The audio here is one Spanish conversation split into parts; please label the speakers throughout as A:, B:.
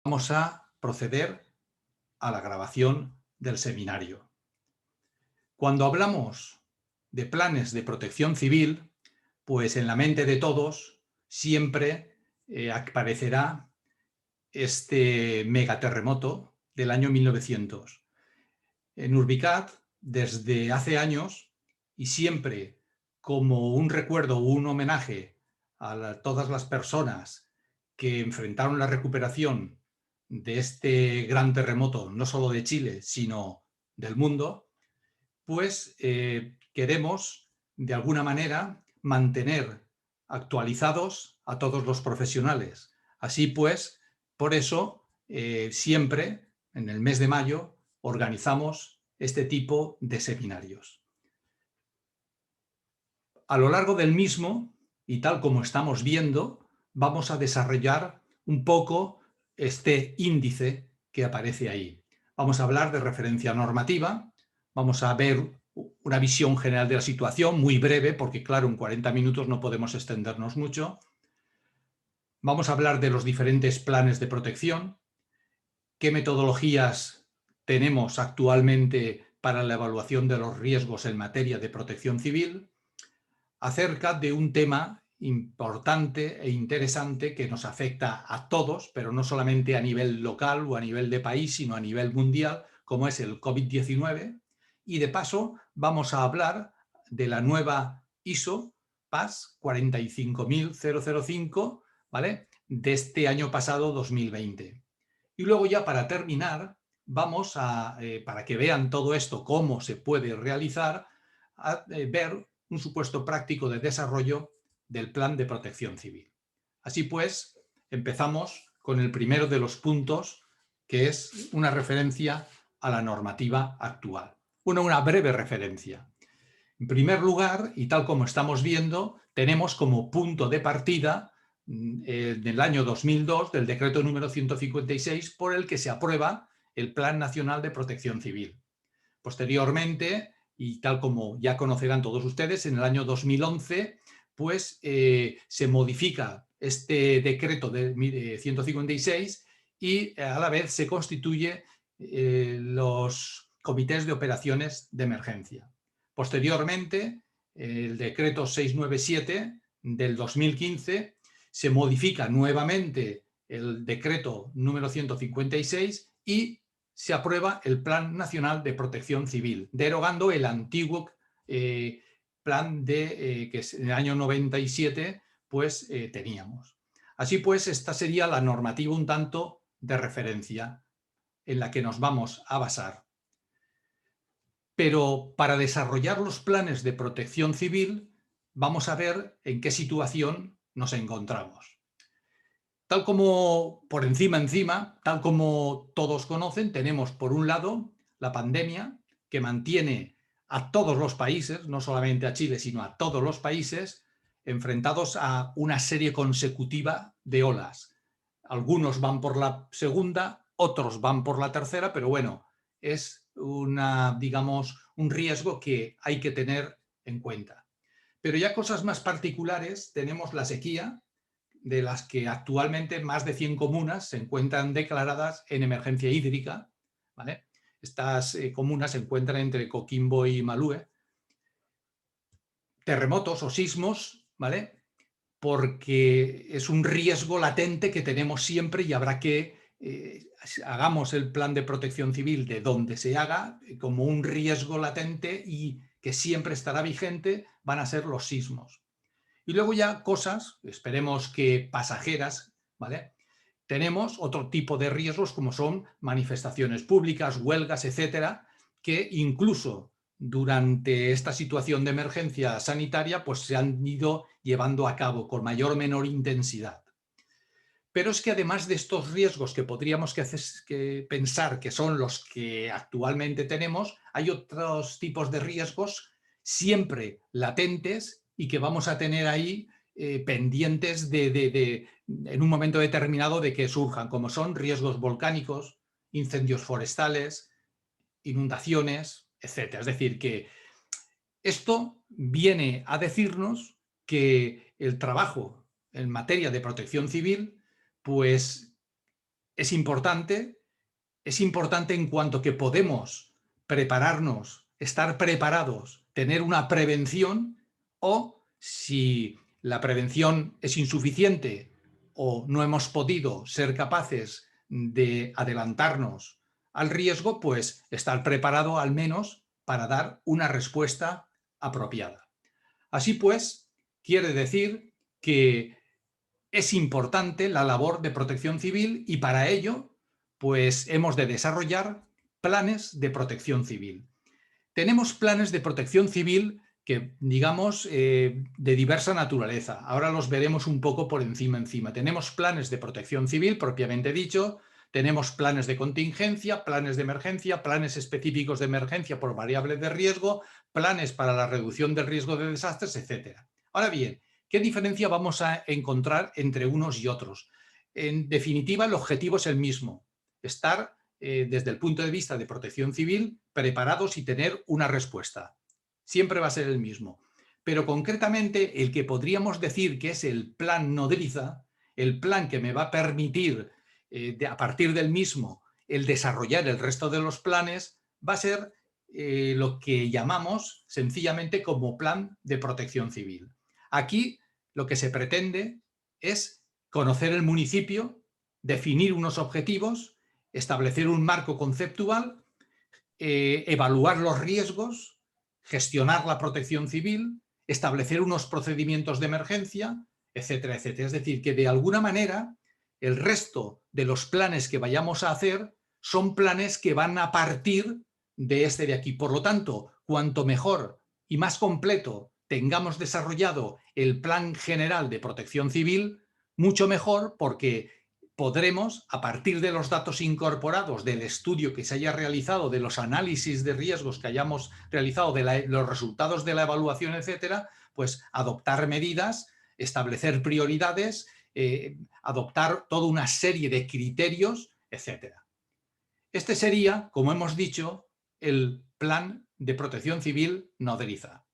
A: vamos a proceder a la grabación del seminario. Cuando hablamos de planes de protección civil, pues en la mente de todos siempre aparecerá este megaterremoto del año 1900. En Urbicat, desde hace años, y siempre como un recuerdo o un homenaje a todas las personas que enfrentaron la recuperación de este gran terremoto, no solo de Chile, sino del mundo, pues queremos, de alguna manera, mantener actualizados a todos los profesionales. Así pues, por eso, siempre, en el mes de mayo, organizamos este tipo de seminarios. A lo largo del mismo, y tal como estamos viendo, vamos a desarrollar un poco este índice que aparece ahí. Vamos a hablar de referencia normativa, vamos a ver una visión general de la situación, muy breve, porque claro, en 40 minutos no podemos extendernos mucho. Vamos a hablar de los diferentes planes de protección, qué metodologías tenemos actualmente para la evaluación de los riesgos en materia de protección civil, acerca de un tema importante e interesante que nos afecta a todos, pero no solamente a nivel local o a nivel de país, sino a nivel mundial, como es el COVID-19. Y de paso vamos a hablar de la nueva ISO PAS 45005, ¿vale?, de este año pasado, 2020. Y luego ya para terminar, vamos a, para que vean todo esto, cómo se puede realizar, a ver un supuesto práctico de desarrollo del plan de protección civil. Así pues, empezamos con el primero de los puntos, que es una referencia a la normativa actual. Una breve referencia. En primer lugar, y tal como estamos viendo, tenemos como punto de partida del año 2002 del decreto número 156 por el que se aprueba el Plan Nacional de Protección Civil. Posteriormente, y tal como ya conocerán todos ustedes, en el año 2011 pues, se modifica este decreto de 156 y a la vez se constituye los comités de operaciones de emergencia. Posteriormente, el decreto 697 del 2015 se modifica nuevamente el decreto número 156 y se aprueba el Plan Nacional de Protección Civil, derogando el antiguo plan que en el año 97 pues, teníamos. Así pues, esta sería la normativa un tanto de referencia en la que nos vamos a basar. Pero para desarrollar los planes de protección civil vamos a ver en qué situación nos encontramos. Tal como por encima, tal como todos conocen, tenemos por un lado la pandemia que mantiene a todos los países, no solamente a Chile, sino a todos los países, enfrentados a una serie consecutiva de olas. Algunos van por la segunda, otros van por la tercera, pero bueno, es digamos, un riesgo que hay que tener en cuenta. Pero ya cosas más particulares, tenemos la sequía, de las que actualmente más de 100 comunas se encuentran declaradas en emergencia hídrica, ¿vale? Estas comunas se encuentran entre Coquimbo y Malúe. Terremotos o sismos, ¿vale?, porque es un riesgo latente que tenemos siempre y habrá que hagamos el plan de protección civil de donde se haga, como un riesgo latente y que siempre estará vigente, van a ser los sismos. Y luego ya cosas, esperemos que pasajeras, ¿vale? Tenemos otro tipo de riesgos como son manifestaciones públicas, huelgas, etcétera, que incluso durante esta situación de emergencia sanitaria pues se han ido llevando a cabo con mayor o menor intensidad. Pero es que además de estos riesgos que podríamos que pensar que son los que actualmente tenemos, hay otros tipos de riesgos siempre latentes y que vamos a tener ahí pendientes en un momento determinado de que surjan, como son riesgos volcánicos, incendios forestales, inundaciones, etc. Es decir, que esto viene a decirnos que el trabajo en materia de protección civil pues es importante, en cuanto que podemos prepararnos, estar preparados, tener una prevención, o si la prevención es insuficiente o no hemos podido ser capaces de adelantarnos al riesgo, pues estar preparado al menos para dar una respuesta apropiada. Así pues, quiere decir que es importante la labor de protección civil y para ello, pues hemos de desarrollar planes de protección civil. Tenemos planes de protección civil que, digamos, de diversa naturaleza. Ahora los veremos un poco por encima. Tenemos planes de protección civil, propiamente dicho, tenemos planes de contingencia, planes de emergencia, planes específicos de emergencia por variables de riesgo, planes para la reducción del riesgo de desastres, etc. Ahora bien, ¿qué diferencia vamos a encontrar entre unos y otros? En definitiva, el objetivo es el mismo: estar desde el punto de vista de protección civil, preparados y tener una respuesta. Siempre va a ser el mismo. Pero concretamente el que podríamos decir que es el plan nodriza, el plan que me va a permitir, a partir del mismo, el desarrollar el resto de los planes, va a ser lo que llamamos sencillamente como plan de protección civil. Aquí lo que se pretende es conocer el municipio, definir unos objetivos, establecer un marco conceptual, evaluar los riesgos, gestionar la protección civil, establecer unos procedimientos de emergencia, etcétera, etcétera. Es decir, que de alguna manera el resto de los planes que vayamos a hacer son planes que van a partir de este de aquí. Por lo tanto, cuanto mejor y más completo tengamos desarrollado el plan general de protección civil, mucho mejor, porque podremos, a partir de los datos incorporados del estudio que se haya realizado, de los análisis de riesgos que hayamos realizado, de los resultados de la evaluación, etcétera, pues adoptar medidas, establecer prioridades, adoptar toda una serie de criterios, etcétera. Este sería, como hemos dicho, el plan de protección civil nodriza.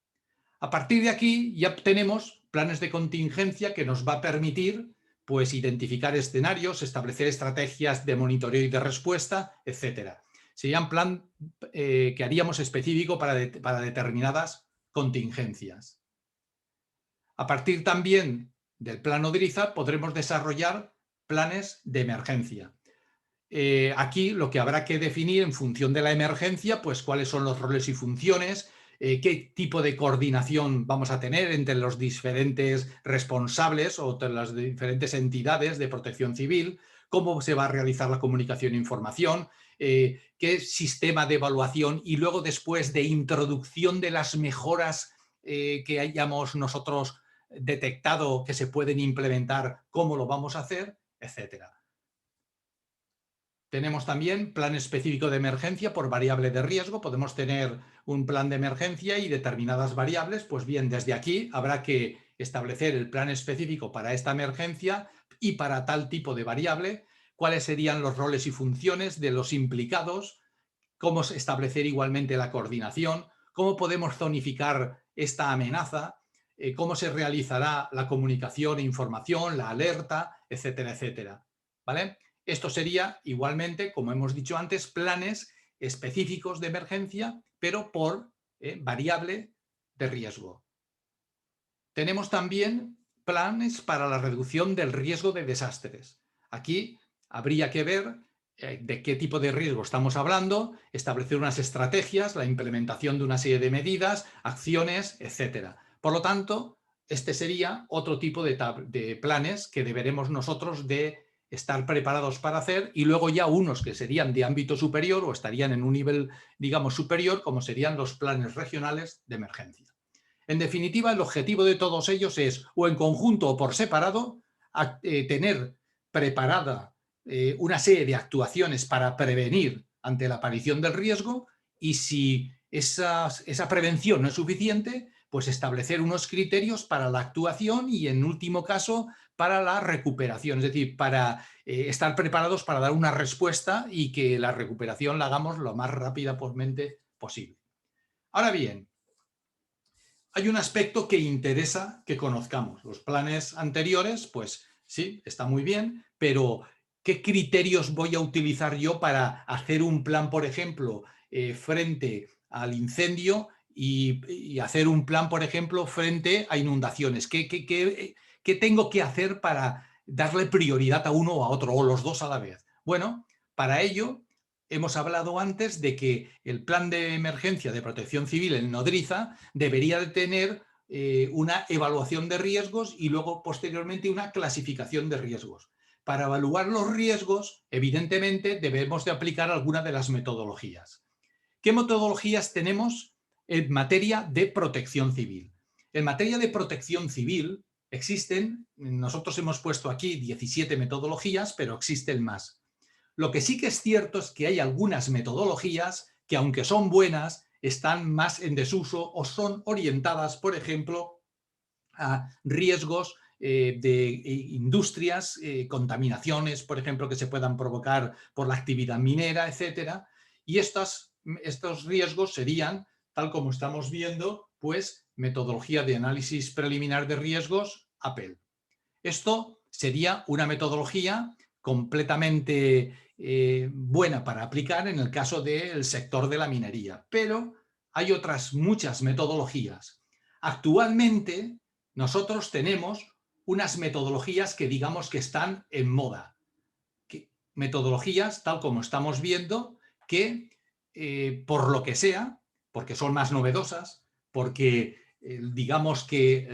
A: A partir de aquí ya tenemos planes de contingencia que nos va a permitir, pues, identificar escenarios, establecer estrategias de monitoreo y de respuesta, etc. Sería un plan que haríamos específico para determinadas contingencias. A partir también del plan nodriza podremos desarrollar planes de emergencia. Aquí lo que habrá que definir en función de la emergencia, pues cuáles son los roles y funciones, qué tipo de coordinación vamos a tener entre los diferentes responsables o entre las diferentes entidades de protección civil, cómo se va a realizar la comunicación e información, qué sistema de evaluación y luego, después de introducción de las mejoras que hayamos nosotros detectado que se pueden implementar, cómo lo vamos a hacer, etcétera. Tenemos también plan específico de emergencia por variable de riesgo. Podemos tener un plan de emergencia y determinadas variables. Pues bien, desde aquí habrá que establecer el plan específico para esta emergencia y para tal tipo de variable, cuáles serían los roles y funciones de los implicados, cómo establecer igualmente la coordinación, cómo podemos zonificar esta amenaza, cómo se realizará la comunicación e información, la alerta, etcétera, etcétera. ¿Vale? Esto sería igualmente, como hemos dicho antes, planes específicos de emergencia, pero por variable de riesgo. Tenemos también planes para la reducción del riesgo de desastres. Aquí habría que ver de qué tipo de riesgo estamos hablando, establecer unas estrategias, la implementación de una serie de medidas, acciones, etc. Por lo tanto, este sería otro tipo de planes que deberemos nosotros de estar preparados para hacer, y luego ya unos que serían de ámbito superior o estarían en un nivel, digamos, superior, como serían los planes regionales de emergencia. En definitiva, el objetivo de todos ellos es, o en conjunto o por separado, tener preparada una serie de actuaciones para prevenir ante la aparición del riesgo, y si esa prevención no es suficiente, pues establecer unos criterios para la actuación y, en último caso, para la recuperación, es decir, para estar preparados para dar una respuesta y que la recuperación la hagamos lo más rápidamente posible. Ahora bien, hay un aspecto que interesa que conozcamos. Los planes anteriores, pues sí, está muy bien, pero ¿Qué criterios voy a utilizar yo para hacer un plan, por ejemplo, frente al incendio y hacer un plan, por ejemplo, frente a inundaciones? ¿Qué tengo que hacer para darle prioridad a uno o a otro, o los dos a la vez? Bueno, para ello hemos hablado antes de que el plan de emergencia de protección civil en Nodriza debería de tener una evaluación de riesgos y luego posteriormente una clasificación de riesgos. Para evaluar los riesgos, evidentemente, debemos de aplicar alguna de las metodologías. ¿Qué metodologías tenemos en materia de protección civil? En materia de protección civil existen, nosotros hemos puesto aquí 17 metodologías, pero existen más. Lo que sí que es cierto es que hay algunas metodologías que, aunque son buenas, están más en desuso o son orientadas, por ejemplo, a riesgos de industrias, contaminaciones, por ejemplo, que se puedan provocar por la actividad minera, etcétera. Y estos riesgos serían, tal como estamos viendo, pues metodología de análisis preliminar de riesgos, APEL. Esto sería una metodología completamente buena para aplicar en el caso del sector de la minería, pero hay otras muchas metodologías. Actualmente nosotros tenemos unas metodologías que digamos que están en moda. Metodologías, tal como estamos viendo, que por lo que sea, porque son más novedosas, porque digamos que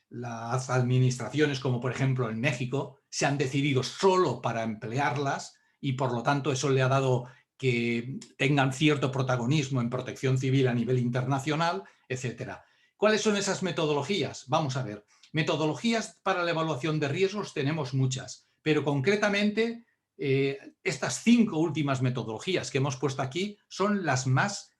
A: las administraciones, como por ejemplo en México, se han decidido solo para emplearlas y por lo tanto eso le ha dado que tengan cierto protagonismo en protección civil a nivel internacional, etcétera. ¿Cuáles son esas metodologías? Vamos a ver. Metodologías para la evaluación de riesgos tenemos muchas, pero concretamente estas 5 últimas metodologías que hemos puesto aquí son las más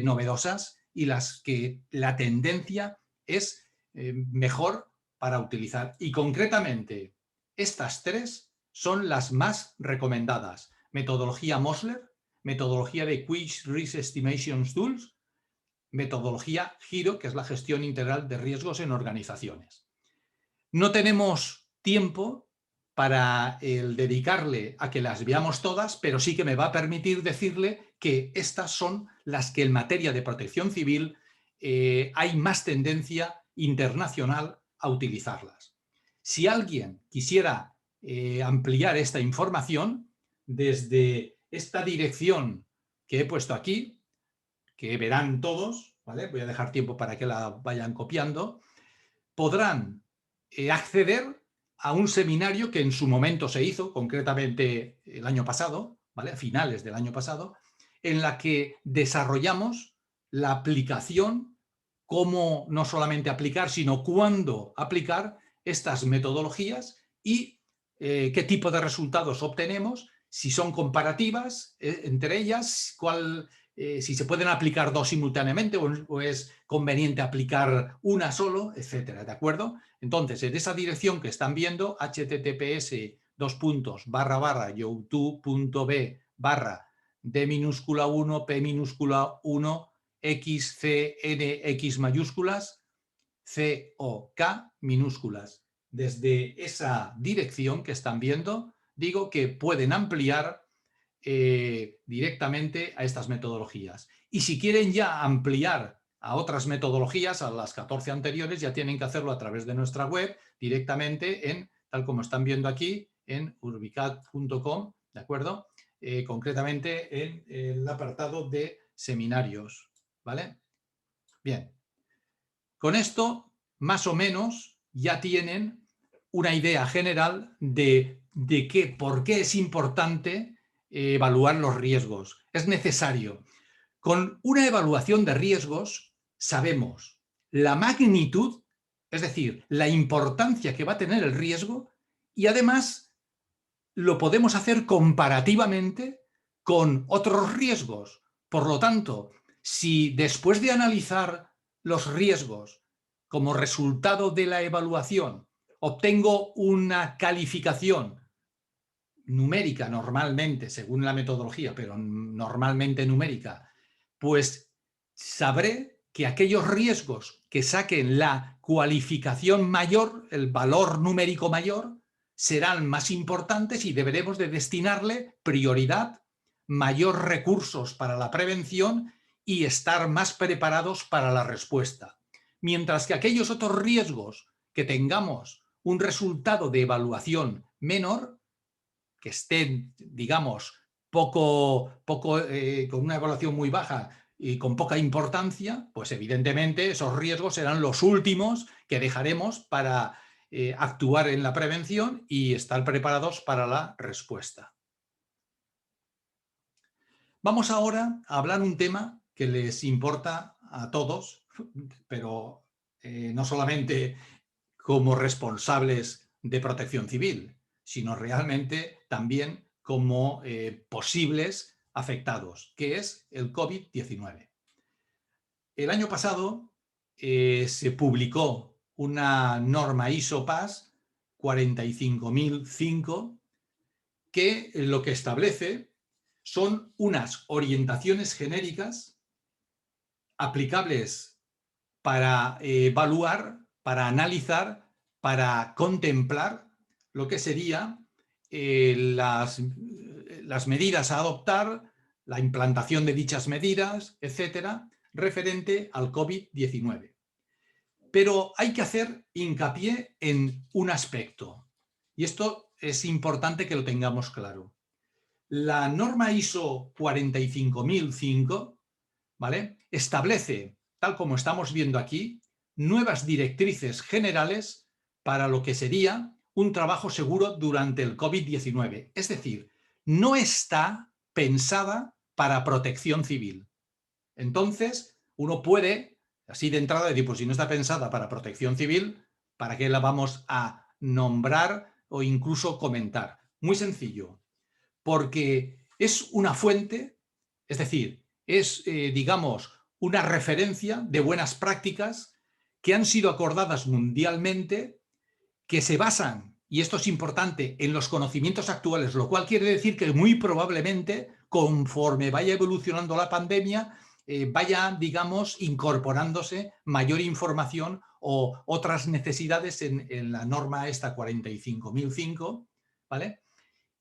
A: novedosas y las que la tendencia es mejor para utilizar. Y concretamente, estas 3 son las más recomendadas. Metodología Mosler, metodología de Quick Risk Estimation Tools, metodología GIRO, que es la gestión integral de riesgos en organizaciones. No tenemos tiempo para dedicarle a que las veamos todas, pero sí que me va a permitir decirle que estas son las que en materia de protección civil hay más tendencia internacional a utilizarlas. Si alguien quisiera ampliar esta información, desde esta dirección que he puesto aquí, que verán todos, ¿vale? Voy a dejar tiempo para que la vayan copiando, podrán acceder a un seminario que en su momento se hizo, concretamente el año pasado, ¿vale? A finales del año pasado, en la que desarrollamos la aplicación, cómo no solamente aplicar, sino cuándo aplicar estas metodologías y qué tipo de resultados obtenemos, si son comparativas entre ellas, si se pueden aplicar 2 simultáneamente o es conveniente aplicar una solo, etcétera, ¿de acuerdo? Entonces, en esa dirección que están viendo, https://youtube.b/d minúscula 1, p minúscula 1, x, c, n, x mayúsculas, c, o, k minúsculas. Desde esa dirección que están viendo, digo que pueden ampliar directamente a estas metodologías. Y si quieren ya ampliar a otras metodologías, a las 14 anteriores, ya tienen que hacerlo a través de nuestra web, directamente en, tal como están viendo aquí, en urbicat.com, ¿de acuerdo? Concretamente en el apartado de seminarios, ¿vale? Bien. Con esto, más o menos, ya tienen una idea general de por qué es importante evaluar los riesgos. Es necesario. Con una evaluación de riesgos sabemos la magnitud, es decir, la importancia que va a tener el riesgo y además lo podemos hacer comparativamente con otros riesgos. Por lo tanto, si después de analizar los riesgos como resultado de la evaluación obtengo una calificación numérica normalmente, según la metodología, pero normalmente numérica, pues sabré que aquellos riesgos que saquen la cualificación mayor, el valor numérico mayor, serán más importantes y deberemos de destinarle prioridad, mayor recursos para la prevención y estar más preparados para la respuesta. Mientras que aquellos otros riesgos que tengamos un resultado de evaluación menor, que estén, digamos, con una evaluación muy baja y con poca importancia, pues evidentemente esos riesgos serán los últimos que dejaremos para actuar en la prevención y estar preparados para la respuesta. Vamos ahora a hablar un tema que les importa a todos, pero no solamente como responsables de protección civil, sino realmente también como posibles afectados, que es el COVID-19. El año pasado se publicó una norma ISO-PAS 45005 que lo que establece son unas orientaciones genéricas aplicables para evaluar, para analizar, para contemplar lo que serían las medidas a adoptar, la implantación de dichas medidas, etcétera, referente al COVID-19. Pero hay que hacer hincapié en un aspecto, y esto es importante que lo tengamos claro. La norma ISO 45005, ¿vale?, establece, tal como estamos viendo aquí, nuevas directrices generales para lo que sería un trabajo seguro durante el COVID-19. Es decir, no está pensada para protección civil. Entonces, uno puede, así de entrada, decir, pues si no está pensada para protección civil, ¿para qué la vamos a nombrar o incluso comentar? Muy sencillo, porque es una fuente, es decir, es, digamos, una referencia de buenas prácticas que han sido acordadas mundialmente, que se basan, y esto es importante, en los conocimientos actuales, lo cual quiere decir que muy probablemente, conforme vaya evolucionando la pandemia, vaya, digamos, incorporándose mayor información o otras necesidades en la norma esta 45005, ¿vale?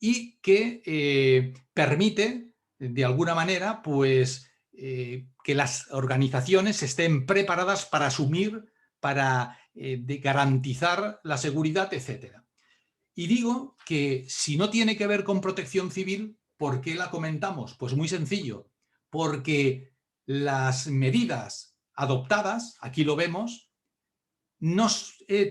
A: Y que permite, de alguna manera, pues, que las organizaciones estén preparadas para asumir, para garantizar la seguridad, etcétera. Y digo que si no tiene que ver con protección civil, ¿por qué la comentamos? Pues muy sencillo, porque las medidas adoptadas, aquí lo vemos, no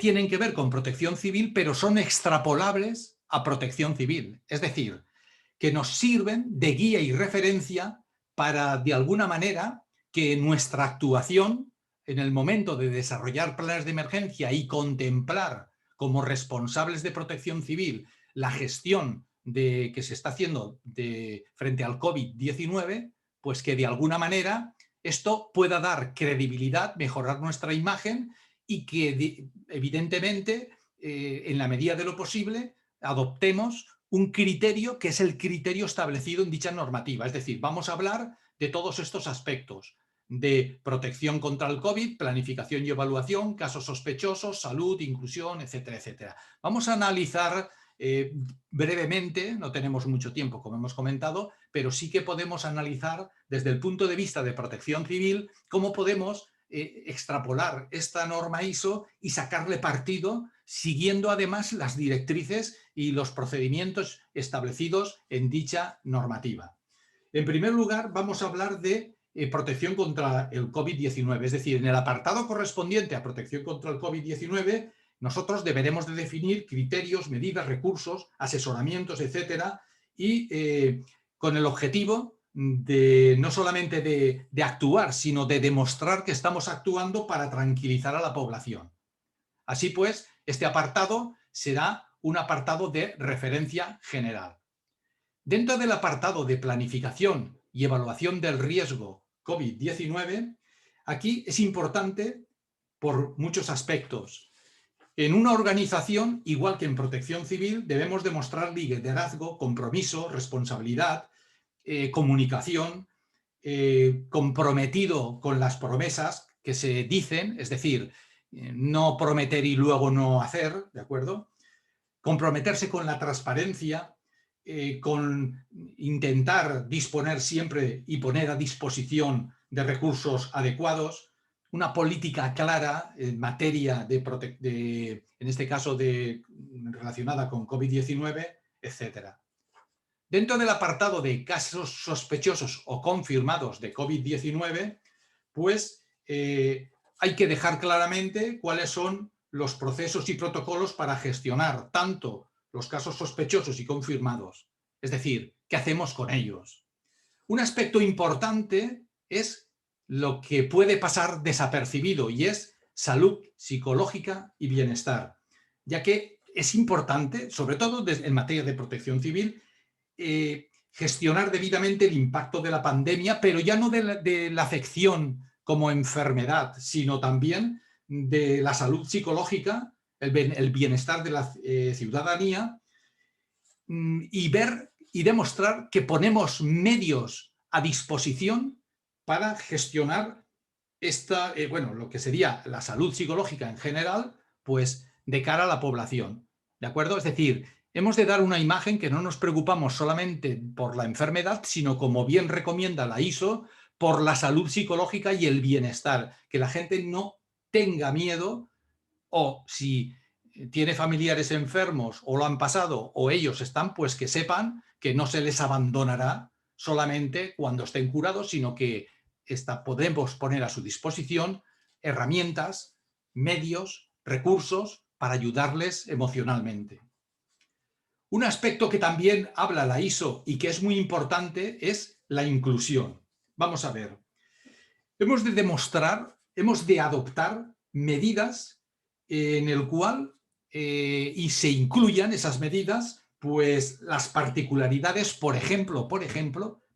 A: tienen que ver con protección civil, pero son extrapolables a protección civil. Es decir, que nos sirven de guía y referencia para, de alguna manera, que nuestra actuación en el momento de desarrollar planes de emergencia y contemplar como responsables de protección civil la gestión que se está haciendo frente al COVID-19, pues que de alguna manera esto pueda dar credibilidad, mejorar nuestra imagen y que evidentemente, en la medida de lo posible, adoptemos un criterio que es el criterio establecido en dicha normativa. Es decir, vamos a hablar de todos estos aspectos: de protección contra el COVID, planificación y evaluación, casos sospechosos, salud, inclusión, etcétera, etcétera. Vamos a analizar brevemente, no tenemos mucho tiempo, como hemos comentado, pero sí que podemos analizar desde el punto de vista de protección civil cómo podemos extrapolar esta norma ISO y sacarle partido, siguiendo además las directrices y los procedimientos establecidos en dicha normativa. En primer lugar, vamos a hablar de protección contra el COVID-19, es decir, en el apartado correspondiente a protección contra el COVID-19, nosotros deberemos de definir criterios, medidas, recursos, asesoramientos, etcétera, y con el objetivo de no solamente de actuar, sino de demostrar que estamos actuando para tranquilizar a la población. Así pues, este apartado será un apartado de referencia general. Dentro del apartado de planificación y evaluación del riesgo COVID-19, aquí es importante por muchos aspectos. En una organización, igual que en protección civil, debemos demostrar liderazgo, compromiso, responsabilidad, comunicación, comprometido con las promesas que se dicen, es decir, no prometer y luego no hacer, ¿de acuerdo? comprometerse con la transparencia, con intentar disponer siempre y poner a disposición de recursos adecuados, una política clara en materia en este caso relacionada con COVID-19, etcétera. Dentro del apartado de casos sospechosos o confirmados de COVID-19, pues hay que dejar claramente cuáles son los procesos y protocolos para gestionar tanto los casos sospechosos y confirmados. Es decir, ¿qué hacemos con ellos? Un aspecto importante es lo que puede pasar desapercibido y es salud psicológica y bienestar, ya que es importante, sobre todo en materia de protección civil, gestionar debidamente el impacto de la pandemia, pero ya no de la afección como enfermedad, sino también de la salud psicológica, el bienestar de la ciudadanía, y ver y demostrar que ponemos medios a disposición para gestionar lo que sería la salud psicológica en general, pues de cara a la población. ¿De acuerdo? Es decir, hemos de dar una imagen que no nos preocupamos solamente por la enfermedad, sino, como bien recomienda la ISO, por la salud psicológica y el bienestar. Que la gente no tenga miedo, o si tiene familiares enfermos o lo han pasado o ellos están, pues que sepan que no se les abandonará solamente cuando estén curados, sino que podemos poner a su disposición herramientas, medios, recursos para ayudarles emocionalmente. Un aspecto que también habla la ISO y que es muy importante es la inclusión. Vamos a ver. Hemos de adoptar medidas en el cual y se incluyan esas medidas, pues las particularidades, por ejemplo,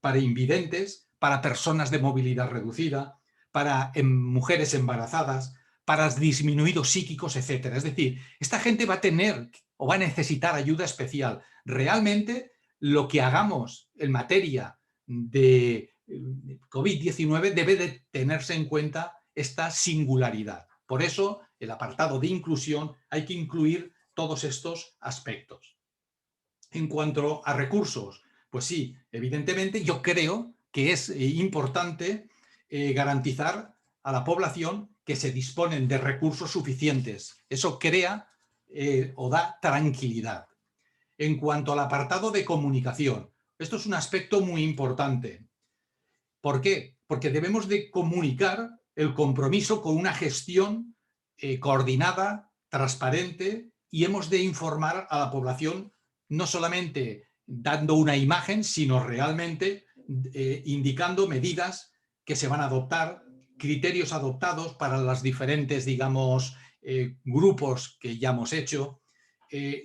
A: para invidentes, para personas de movilidad reducida, para mujeres embarazadas, para disminuidos psíquicos, etc. Es decir, esta gente va a tener o va a necesitar ayuda especial. Realmente, lo que hagamos en materia de COVID-19 debe de tenerse en cuenta esta singularidad. Por eso, el apartado de inclusión hay que incluir todos estos aspectos. En cuanto a recursos, pues sí, evidentemente yo creo que es importante garantizar a la población que se disponen de recursos suficientes. Eso crea o da tranquilidad. En cuanto al apartado de comunicación, esto es un aspecto muy importante. ¿Por qué? Porque debemos de comunicar el compromiso con una gestión coordinada, transparente, y hemos de informar a la población no solamente dando una imagen, sino realmente indicando medidas que se van a adoptar, criterios adoptados para los diferentes, digamos, grupos que ya hemos hecho,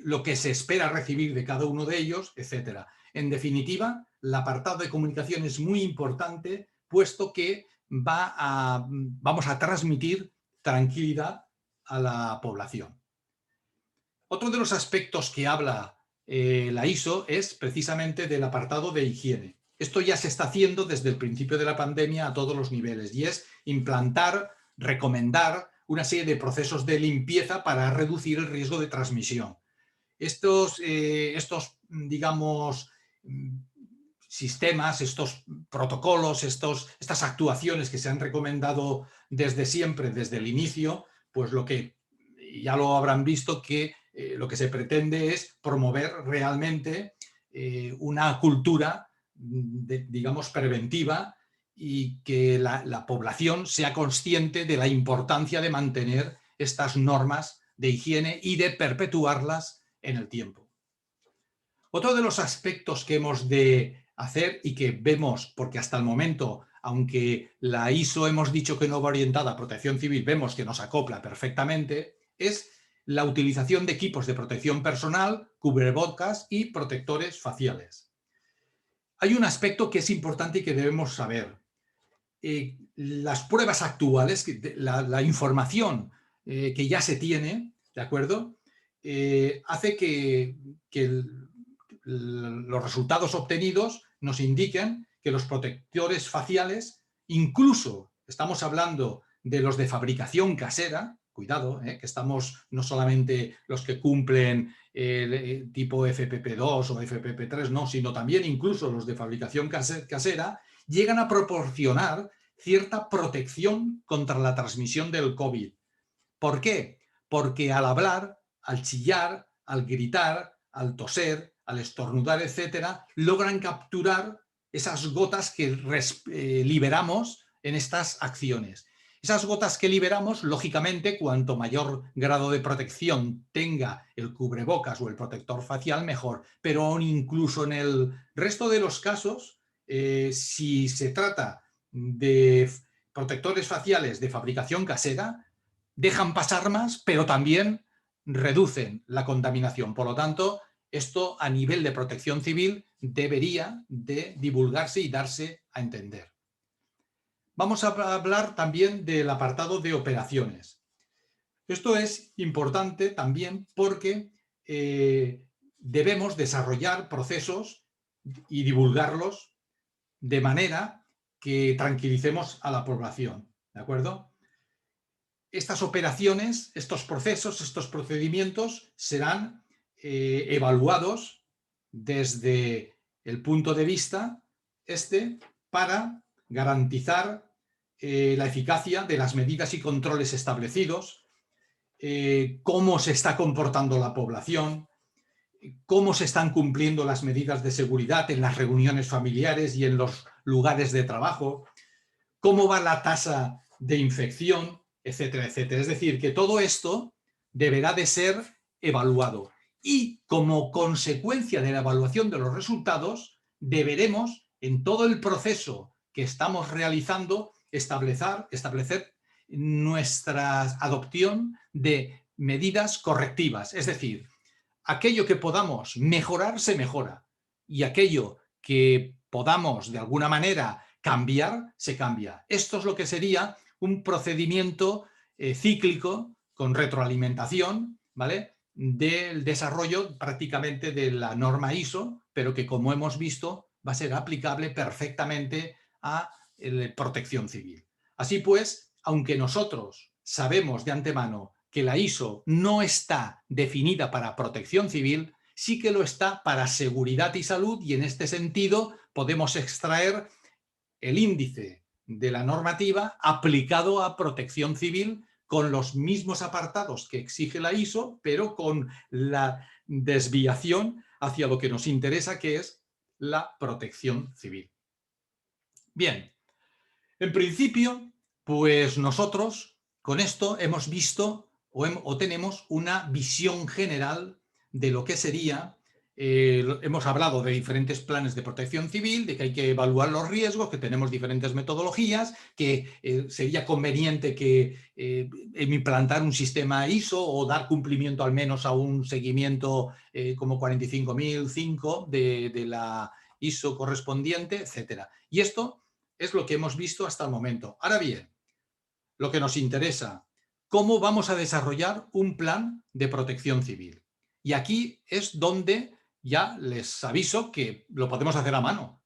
A: lo que se espera recibir de cada uno de ellos, etcétera. En definitiva, el apartado de comunicación es muy importante, puesto que vamos a transmitir tranquilidad a la población. Otro de los aspectos que habla la ISO es precisamente del apartado de higiene. Esto ya se está haciendo desde el principio de la pandemia a todos los niveles, y es implantar, recomendar una serie de procesos de limpieza para reducir el riesgo de transmisión. Estos digamos, sistemas, estos protocolos, estas actuaciones que se han recomendado desde siempre, desde el inicio, pues lo que ya lo habrán visto, que lo que se pretende es promover realmente una cultura, digamos, preventiva, y que la población sea consciente de la importancia de mantener estas normas de higiene y de perpetuarlas en el tiempo. Otro de los aspectos que hemos de hacer y que vemos, porque hasta el momento, aunque la ISO hemos dicho que no va orientada a protección civil, vemos que nos acopla perfectamente, es la utilización de equipos de protección personal, cubrebocas y protectores faciales. Hay un aspecto que es importante y que debemos saber. Las pruebas actuales, la información que ya se tiene, ¿de acuerdo? Hace que los resultados obtenidos nos indiquen que los protectores faciales, incluso estamos hablando de los de fabricación casera, cuidado, que estamos no solamente los que cumplen el tipo FPP2 o FPP3, no, sino también incluso los de fabricación casera, llegan a proporcionar cierta protección contra la transmisión del COVID. ¿Por qué? Porque al hablar, al chillar, al gritar, al toser, al estornudar, etcétera, logran capturar esas gotas que liberamos en estas acciones. Esas gotas que liberamos, lógicamente, cuanto mayor grado de protección tenga el cubrebocas o el protector facial, mejor. Pero aún incluso en el resto de los casos, si se trata de protectores faciales de fabricación casera, dejan pasar más, pero también reducen la contaminación. Por lo tanto, esto a nivel de protección civil debería de divulgarse y darse a entender. Vamos a hablar también del apartado de operaciones. Esto es importante también porque debemos desarrollar procesos y divulgarlos de manera que tranquilicemos a la población, ¿de acuerdo? Estas operaciones, estos procesos, estos procedimientos serán evaluados desde el punto de vista para garantizar la eficacia de las medidas y controles establecidos, cómo se está comportando la población, cómo se están cumpliendo las medidas de seguridad en las reuniones familiares y en los lugares de trabajo, cómo va la tasa de infección, etcétera, etcétera. Es decir, que todo esto deberá de ser evaluado y como consecuencia de la evaluación de los resultados deberemos en todo el proceso que estamos realizando establecer nuestra adopción de medidas correctivas. Es decir, aquello que podamos mejorar se mejora y aquello que podamos de alguna manera cambiar, se cambia. Esto es lo que sería un procedimiento cíclico con retroalimentación, ¿vale? Del desarrollo prácticamente de la norma ISO, pero que como hemos visto va a ser aplicable perfectamente a la protección civil. Así pues, aunque nosotros sabemos de antemano que la ISO no está definida para protección civil, sí que lo está para seguridad y salud y en este sentido podemos extraer el índice de la normativa aplicado a protección civil con los mismos apartados que exige la ISO, pero con la desviación hacia lo que nos interesa, que es la protección civil. Bien, en principio, pues nosotros con esto hemos visto o tenemos una visión general de lo que sería, hemos hablado de diferentes planes de protección civil, de que hay que evaluar los riesgos, que tenemos diferentes metodologías, que sería conveniente que implantar un sistema ISO o dar cumplimiento al menos a un seguimiento como 45005 de la ISO correspondiente, etcétera. Y esto es lo que hemos visto hasta el momento. Ahora bien, lo que nos interesa, ¿cómo vamos a desarrollar un plan de protección civil? Y aquí es donde ya les aviso que lo podemos hacer a mano.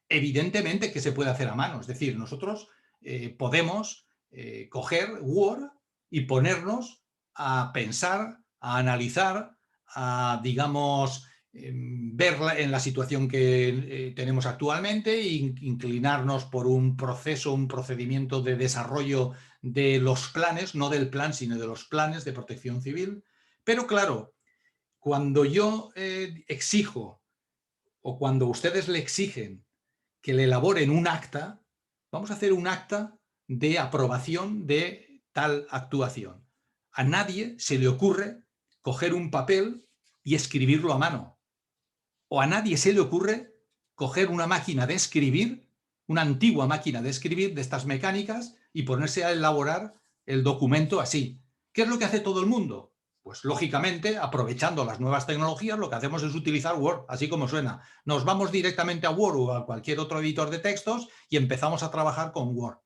A: Evidentemente que se puede hacer a mano. Es decir, nosotros podemos coger Word y ponernos a pensar, a analizar, a, digamos, ver en la situación que tenemos actualmente e inclinarnos por un proceso, un procedimiento de desarrollo de los planes, no del plan, sino de los planes de protección civil. Pero claro, cuando yo exijo o cuando ustedes le exigen que le elaboren un acta, vamos a hacer un acta de aprobación de tal actuación. A nadie se le ocurre coger un papel y escribirlo a mano. O a nadie se le ocurre coger una máquina de escribir, una antigua máquina de escribir de estas mecánicas y ponerse a elaborar el documento así. ¿Qué es lo que hace todo el mundo? Pues lógicamente, aprovechando las nuevas tecnologías, lo que hacemos es utilizar Word, así como suena. Nos vamos directamente a Word o a cualquier otro editor de textos y empezamos a trabajar con Word.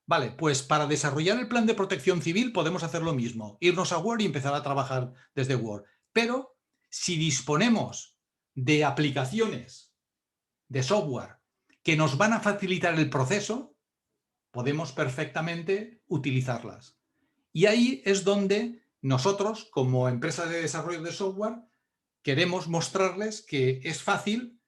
A: Vale, pues para desarrollar el plan de protección civil podemos hacer lo mismo, irnos a Word y empezar a trabajar desde Word. Pero si disponemos de aplicaciones, de software, que nos van a facilitar el proceso, podemos perfectamente utilizarlas. Y ahí es donde nosotros, como empresa de desarrollo de software, queremos mostrarles que es fácil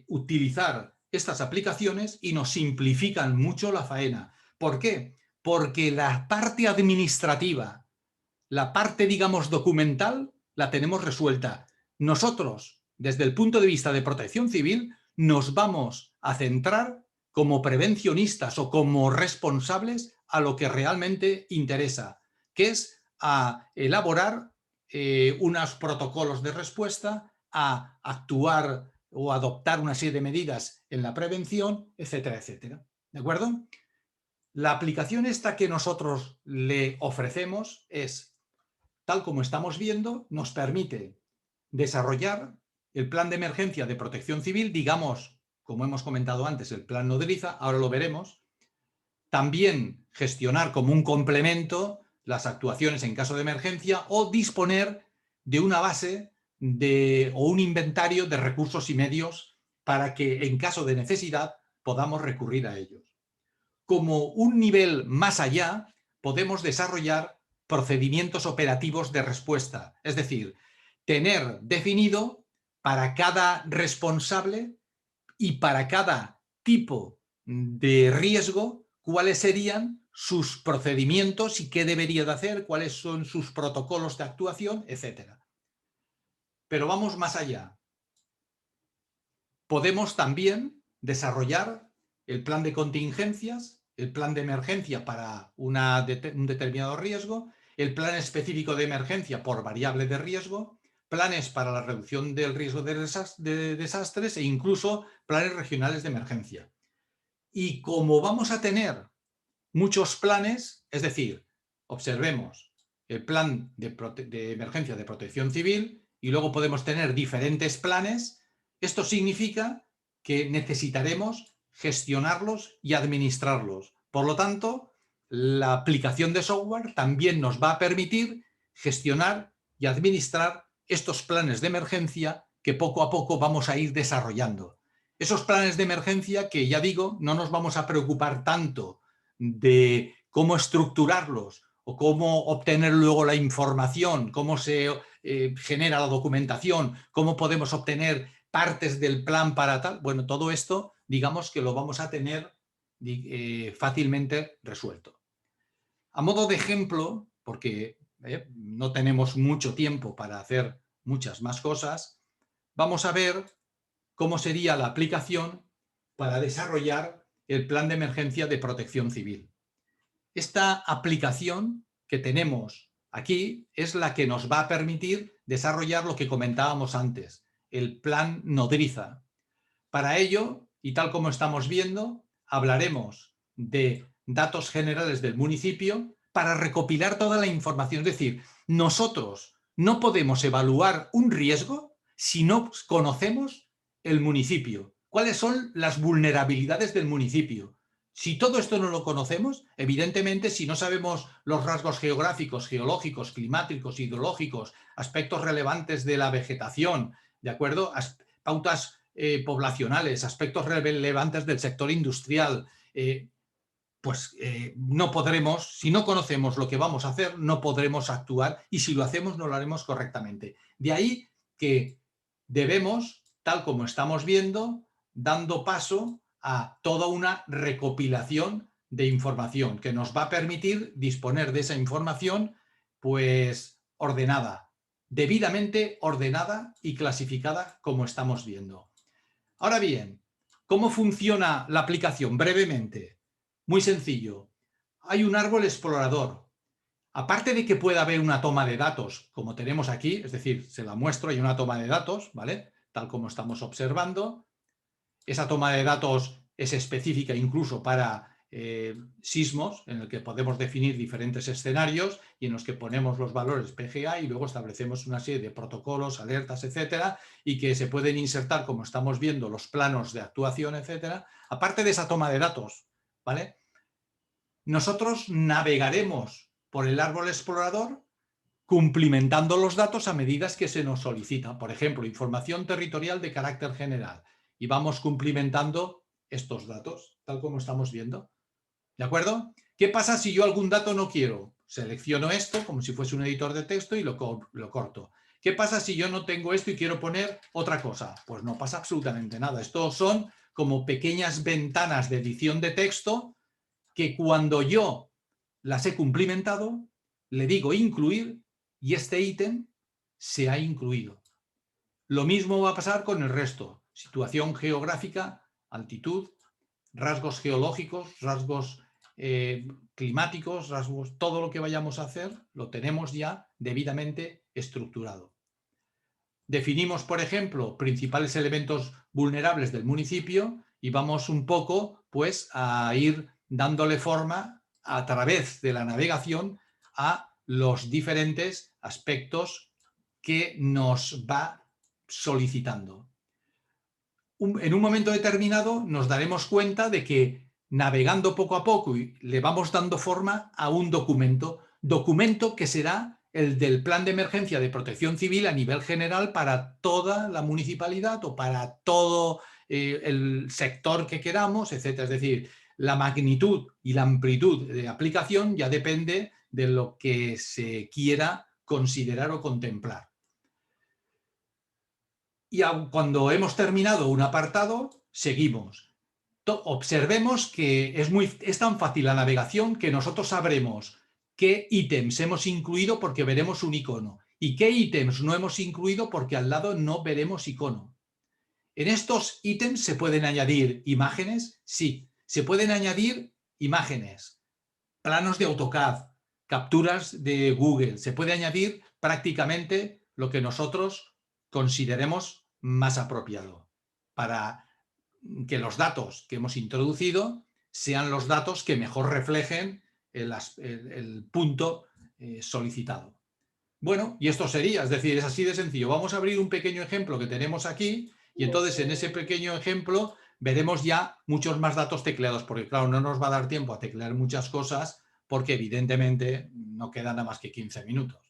A: utilizar estas aplicaciones y nos simplifican mucho la faena. ¿Por qué? Porque la parte administrativa, la parte, digamos, documental, la tenemos resuelta. Nosotros, desde el punto de vista de protección civil, nos vamos a centrar como prevencionistas o como responsables a lo que realmente interesa, que es a elaborar unos protocolos de respuesta, a actuar o adoptar una serie de medidas en la prevención, etcétera, etcétera. ¿De acuerdo? La aplicación esta que nosotros le ofrecemos es, tal como estamos viendo, nos permite desarrollar el plan de emergencia de protección civil, digamos, como hemos comentado antes, el plan nodriza, ahora lo veremos. También gestionar como un complemento las actuaciones en caso de emergencia o disponer de una base o un inventario de recursos y medios para que en caso de necesidad podamos recurrir a ellos. Como un nivel más allá, podemos desarrollar procedimientos operativos de respuesta, es decir, tener definido para cada responsable y para cada tipo de riesgo cuáles serían sus procedimientos y qué debería de hacer, cuáles son sus protocolos de actuación, etc. Pero vamos más allá. Podemos también desarrollar el plan de contingencias, el plan de emergencia para un determinado riesgo, el plan específico de emergencia por variable de riesgo, planes para la reducción del riesgo de desastres e incluso planes regionales de emergencia. Y como vamos a tener muchos planes, es decir, observemos el plan de emergencia de protección civil y luego podemos tener diferentes planes, esto significa que necesitaremos gestionarlos y administrarlos. Por lo tanto, la aplicación de software también nos va a permitir gestionar y administrar estos planes de emergencia que poco a poco vamos a ir desarrollando. Esos planes de emergencia que, ya digo, no nos vamos a preocupar tanto de cómo estructurarlos o cómo obtener luego la información, cómo se genera la documentación, cómo podemos obtener partes del plan para tal. Bueno, todo esto, digamos que lo vamos a tener fácilmente resuelto. A modo de ejemplo, porque no tenemos mucho tiempo para hacer muchas más cosas, vamos a ver cómo sería la aplicación para desarrollar el plan de emergencia de protección civil. Esta aplicación que tenemos aquí es la que nos va a permitir desarrollar lo que comentábamos antes, el plan nodriza. Para ello, y tal como estamos viendo, hablaremos de datos generales del municipio para recopilar toda la información. Es decir, nosotros no podemos evaluar un riesgo si no conocemos el municipio. ¿Cuáles son las vulnerabilidades del municipio? Si todo esto no lo conocemos, evidentemente, si no sabemos los rasgos geográficos, geológicos, climáticos, hidrológicos, aspectos relevantes de la vegetación, ¿de acuerdo? Pautas poblacionales, aspectos relevantes del sector industrial, no podremos, si no conocemos lo que vamos a hacer, no podremos actuar y si lo hacemos no lo haremos correctamente. De ahí que debemos, tal como estamos viendo, dando paso a toda una recopilación de información que nos va a permitir disponer de esa información pues ordenada, debidamente ordenada y clasificada como estamos viendo. Ahora bien, ¿cómo funciona la aplicación? Brevemente, muy sencillo. Hay un árbol explorador. Aparte de que pueda haber una toma de datos, como tenemos aquí, es decir, se la muestro, hay una toma de datos, ¿vale? Tal como estamos observando. Esa toma de datos es específica incluso para sismos, en el que podemos definir diferentes escenarios y en los que ponemos los valores PGA y luego establecemos una serie de protocolos, alertas, etcétera, y que se pueden insertar, como estamos viendo, los planos de actuación, etcétera. Aparte de esa toma de datos, ¿vale? Nosotros navegaremos por el árbol explorador cumplimentando los datos a medida que se nos solicita. Por ejemplo, información territorial de carácter general. Y vamos cumplimentando estos datos, tal como estamos viendo. ¿De acuerdo? ¿Qué pasa si yo algún dato no quiero? Selecciono esto como si fuese un editor de texto y lo corto. ¿Qué pasa si yo no tengo esto y quiero poner otra cosa? Pues no pasa absolutamente nada. Estos son como pequeñas ventanas de edición de texto que cuando yo las he cumplimentado, le digo incluir y este ítem se ha incluido. Lo mismo va a pasar con el resto. Situación geográfica, altitud, rasgos geológicos, rasgos climáticos, rasgos, todo lo que vayamos a hacer lo tenemos ya debidamente estructurado. Definimos, por ejemplo, principales elementos vulnerables del municipio y vamos un poco pues, a ir dándole forma a través de la navegación a los diferentes aspectos que nos va solicitando. En un momento determinado nos daremos cuenta de que navegando poco a poco le vamos dando forma a un documento que será el del Plan de Emergencia de Protección Civil a nivel general para toda la municipalidad o para todo el sector que queramos, etc. Es decir, la magnitud y la amplitud de aplicación ya depende de lo que se quiera considerar o contemplar. Y cuando hemos terminado un apartado, seguimos. Observemos que es tan fácil la navegación que nosotros sabremos qué ítems hemos incluido porque veremos un icono y qué ítems no hemos incluido porque al lado no veremos icono. ¿En estos ítems se pueden añadir imágenes? Sí, se pueden añadir imágenes, planos de AutoCAD, capturas de Google, se puede añadir prácticamente lo que nosotros consideremos más apropiado para que los datos que hemos introducido sean los datos que mejor reflejen el punto solicitado. Bueno, y esto sería, es decir, es así de sencillo. Vamos a abrir un pequeño ejemplo que tenemos aquí y entonces en ese pequeño ejemplo veremos ya muchos más datos tecleados, porque claro, no nos va a dar tiempo a teclear muchas cosas porque evidentemente no quedan nada más que 15 minutos.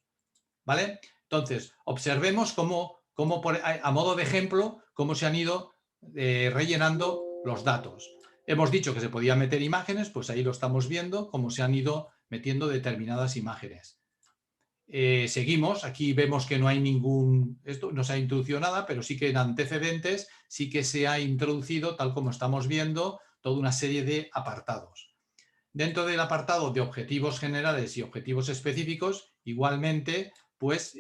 A: ¿Vale? Entonces, observemos cómo a modo de ejemplo, cómo se han ido rellenando los datos. Hemos dicho que se podían meter imágenes, pues ahí lo estamos viendo, cómo se han ido metiendo determinadas imágenes. Seguimos, aquí vemos que no hay esto no se ha introducido nada, pero sí que en antecedentes sí que se ha introducido, tal como estamos viendo, toda una serie de apartados. Dentro del apartado de objetivos generales y objetivos específicos, igualmente, pues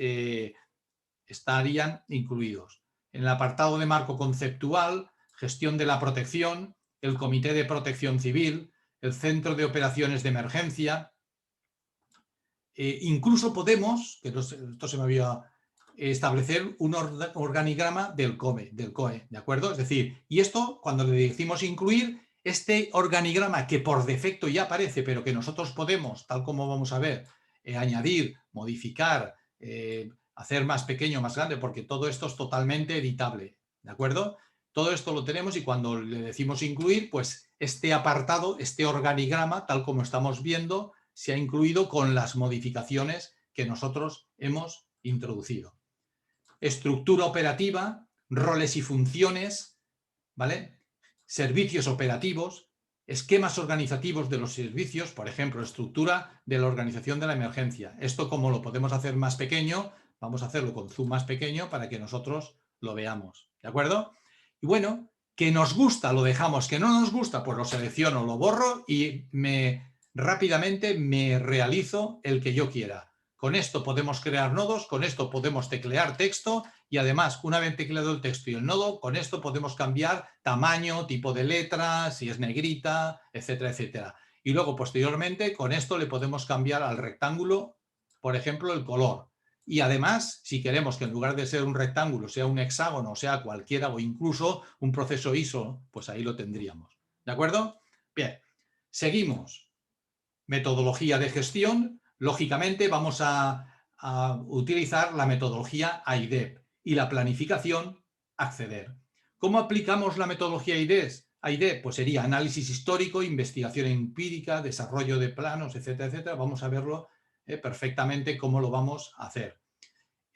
A: estarían incluidos. En el apartado de marco conceptual, gestión de la protección, el Comité de Protección Civil, el Centro de Operaciones de Emergencia. Incluso podemos, que esto se me había establecer un organigrama del COE, ¿de acuerdo? Es decir, y esto, cuando le decimos incluir, este organigrama que por defecto ya aparece, pero que nosotros podemos, tal como vamos a ver, añadir, modificar, hacer más pequeño, más grande, porque todo esto es totalmente editable, ¿de acuerdo? Todo esto lo tenemos y cuando le decimos incluir, pues este apartado, este organigrama, tal como estamos viendo, se ha incluido con las modificaciones que nosotros hemos introducido. Estructura operativa, roles y funciones, ¿vale? Servicios operativos, esquemas organizativos de los servicios, por ejemplo, estructura de la organización de la emergencia. Esto, como lo podemos hacer más pequeño, vamos a hacerlo con zoom más pequeño para que nosotros lo veamos, ¿de acuerdo? Y bueno, que nos gusta lo dejamos, que no nos gusta pues lo selecciono, lo borro y rápidamente me realizo el que yo quiera. Con esto podemos crear nodos, con esto podemos teclear texto y además, una vez tecleado el texto y el nodo, con esto podemos cambiar tamaño, tipo de letra, si es negrita, etcétera, etcétera. Y luego, posteriormente, con esto le podemos cambiar al rectángulo, por ejemplo, el color. Y además, si queremos que en lugar de ser un rectángulo sea un hexágono, o sea cualquiera, o incluso un proceso ISO, pues ahí lo tendríamos. ¿De acuerdo? Bien, seguimos. Metodología de gestión. Lógicamente vamos a utilizar la metodología AIDEP y la planificación acceder. ¿Cómo aplicamos la metodología AIDEP? Pues sería análisis histórico, investigación empírica, desarrollo de planos, etcétera, etcétera. Vamos a verlo perfectamente cómo lo vamos a hacer.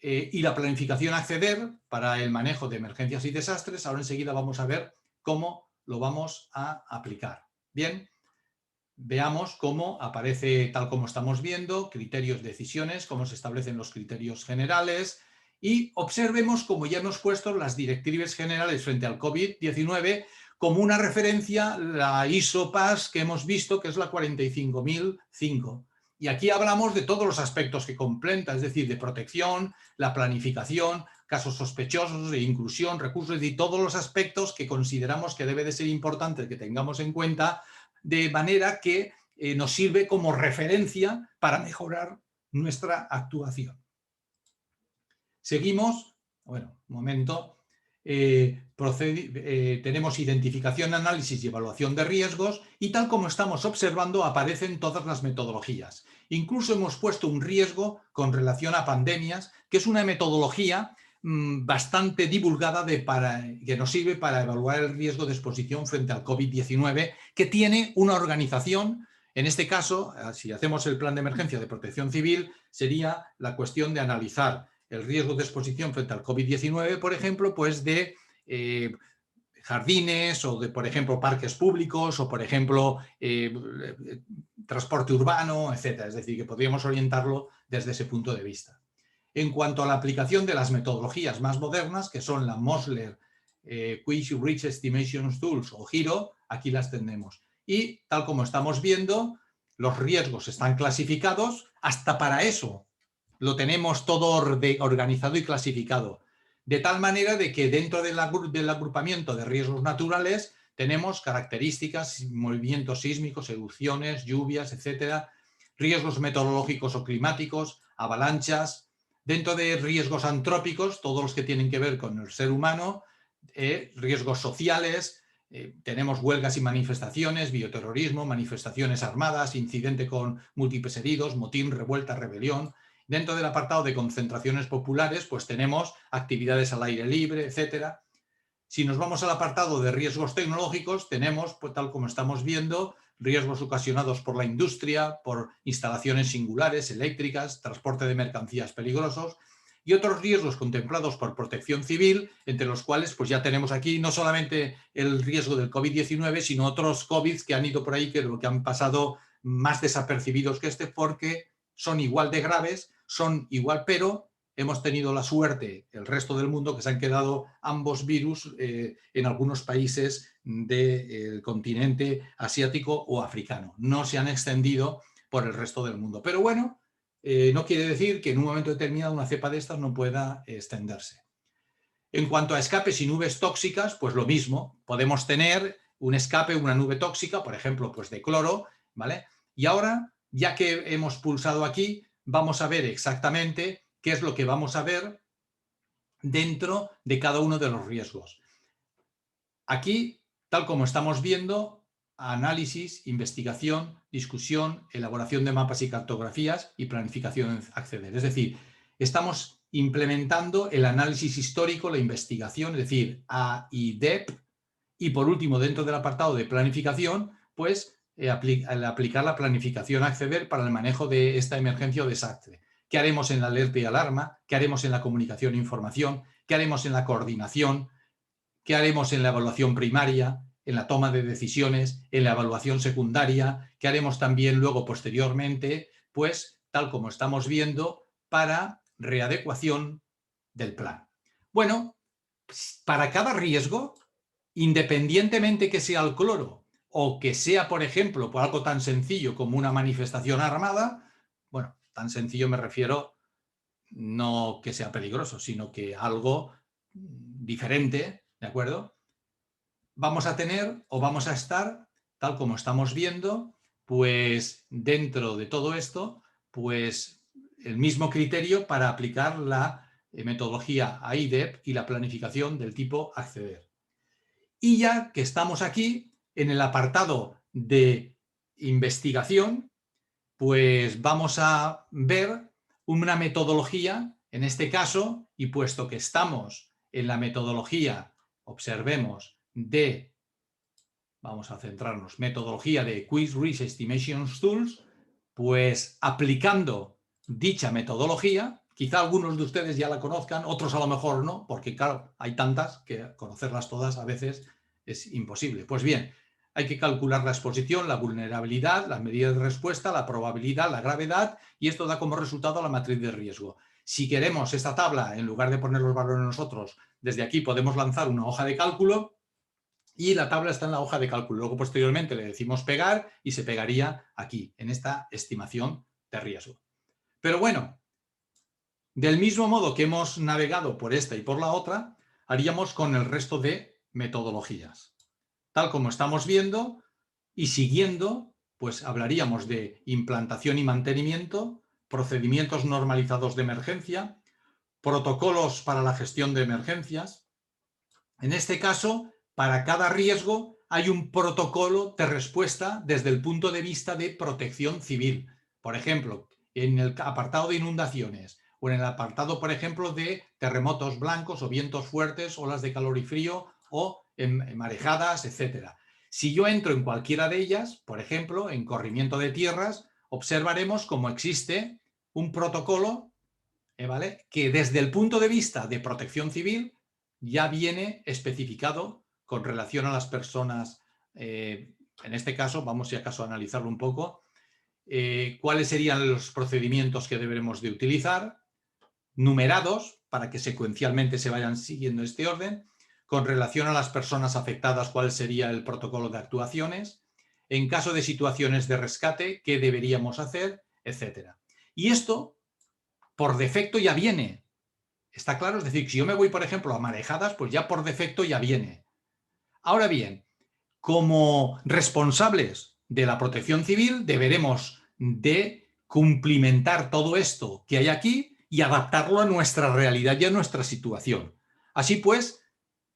A: Y la planificación acceder para el manejo de emergencias y desastres. Ahora enseguida vamos a ver cómo lo vamos a aplicar. Bien. veamos cómo aparece, tal como estamos viendo, criterios, decisiones, cómo se establecen los criterios generales y observemos cómo ya hemos puesto las directrices generales frente al COVID-19 como una referencia, la ISO PAS que hemos visto, que es la 45005. Y aquí hablamos de todos los aspectos que completa, es decir, de protección, la planificación, casos sospechosos, de inclusión, recursos, y todos los aspectos que consideramos que debe de ser importante que tengamos en cuenta, de manera que nos sirve como referencia para mejorar nuestra actuación. Seguimos, bueno, un momento, tenemos identificación, análisis y evaluación de riesgos y tal como estamos observando aparecen todas las metodologías. Incluso hemos puesto un riesgo con relación a pandemias, que es una metodología bastante divulgada que nos sirve para evaluar el riesgo de exposición frente al COVID-19, que tiene una organización. En este caso, si hacemos el plan de emergencia de protección civil, sería la cuestión de analizar el riesgo de exposición frente al COVID-19, por ejemplo, pues de jardines o de, por ejemplo, parques públicos o, por ejemplo, transporte urbano, etcétera. Es decir, que podríamos orientarlo desde ese punto de vista. En cuanto a la aplicación de las metodologías más modernas, que son la Mosler Quick Risk Estimation Tools o GIRO, aquí las tenemos. Y tal como estamos viendo, los riesgos están clasificados. Hasta para eso lo tenemos todo organizado y clasificado. De tal manera de que dentro del agrupamiento de riesgos naturales tenemos características, movimientos sísmicos, erupciones, lluvias, etcétera, riesgos meteorológicos o climáticos, avalanchas. Dentro de riesgos antrópicos, todos los que tienen que ver con el ser humano, riesgos sociales, tenemos huelgas y manifestaciones, bioterrorismo, manifestaciones armadas, incidente con múltiples heridos, motín, revuelta, rebelión. Dentro del apartado de concentraciones populares, pues tenemos actividades al aire libre, etcétera. Si nos vamos al apartado de riesgos tecnológicos, tenemos, pues, tal como estamos viendo, riesgos ocasionados por la industria, por instalaciones singulares, eléctricas, transporte de mercancías peligrosos y otros riesgos contemplados por protección civil, entre los cuales pues ya tenemos aquí no solamente el riesgo del COVID-19, sino otros COVID que han ido por ahí, que han pasado más desapercibidos que este, porque son igual de graves, son igual, pero hemos tenido la suerte, el resto del mundo, que se han quedado ambos virus en algunos países del continente asiático o africano. No se han extendido por el resto del mundo. Pero bueno, no quiere decir que en un momento determinado una cepa de estas no pueda extenderse. En cuanto a escapes y nubes tóxicas, pues lo mismo. Podemos tener un escape, una nube tóxica, por ejemplo, pues de cloro, ¿vale? Y ahora, ya que hemos pulsado aquí, vamos a ver exactamente qué es lo que vamos a ver dentro de cada uno de los riesgos. Aquí, tal como estamos viendo, análisis, investigación, discusión, elaboración de mapas y cartografías y planificación en acceder. Es decir, estamos implementando el análisis histórico, la investigación, es decir, AIDEP, y por último, dentro del apartado de planificación, pues aplicar la planificación acceder para el manejo de esta emergencia o desastre. ¿Qué haremos en la alerta y alarma? ¿Qué haremos en la comunicación e información? ¿Qué haremos en la coordinación? ¿Qué haremos en la evaluación primaria, en la toma de decisiones, en la evaluación secundaria? ¿Qué haremos también luego posteriormente? Pues tal como estamos viendo, para readecuación del plan. Bueno, para cada riesgo, independientemente que sea el cloro o que sea, por ejemplo, por algo tan sencillo como una manifestación armada, bueno, tan sencillo me refiero no que sea peligroso, sino que algo diferente, ¿de acuerdo? Vamos a tener o vamos a estar, tal como estamos viendo, pues dentro de todo esto, pues el mismo criterio para aplicar la metodología AIDEP y la planificación del tipo acceder. Y ya que estamos aquí, en el apartado de investigación, pues vamos a ver una metodología, en este caso, y puesto que estamos en la metodología, observemos, vamos a centrarnos, metodología de Quick Risk Estimation Tools, pues aplicando dicha metodología, quizá algunos de ustedes ya la conozcan, otros a lo mejor no, porque claro, hay tantas que conocerlas todas a veces es imposible. Pues bien, hay que calcular la exposición, la vulnerabilidad, las medidas de respuesta, la probabilidad, la gravedad, y esto da como resultado la matriz de riesgo. Si queremos esta tabla, en lugar de poner los valores nosotros, desde aquí podemos lanzar una hoja de cálculo y la tabla está en la hoja de cálculo. Luego, posteriormente, le decimos pegar y se pegaría aquí, en esta estimación de riesgo. Pero bueno, del mismo modo que hemos navegado por esta y por la otra, haríamos con el resto de metodologías. Tal como estamos viendo y siguiendo, pues hablaríamos de implantación y mantenimiento, procedimientos normalizados de emergencia, protocolos para la gestión de emergencias. En este caso, para cada riesgo hay un protocolo de respuesta desde el punto de vista de protección civil. Por ejemplo, en el apartado de inundaciones o en el apartado, por ejemplo, de terremotos blancos o vientos fuertes, olas de calor y frío o en marejadas, etc. Si yo entro en cualquiera de ellas, por ejemplo, en corrimiento de tierras, observaremos cómo existe un protocolo, ¿vale?, que desde el punto de vista de protección civil ya viene especificado con relación a las personas. En este caso, vamos si acaso a analizarlo un poco, cuáles serían los procedimientos que deberemos de utilizar, numerados para que secuencialmente se vayan siguiendo este orden, con relación a las personas afectadas, cuál sería el protocolo de actuaciones, en caso de situaciones de rescate, qué deberíamos hacer, etc. Y esto, por defecto, ya viene. ¿Está claro? Es decir, si yo me voy, por ejemplo, a marejadas, pues ya por defecto ya viene. Ahora bien, como responsables de la protección civil, deberemos de cumplimentar todo esto que hay aquí y adaptarlo a nuestra realidad y a nuestra situación. Así pues,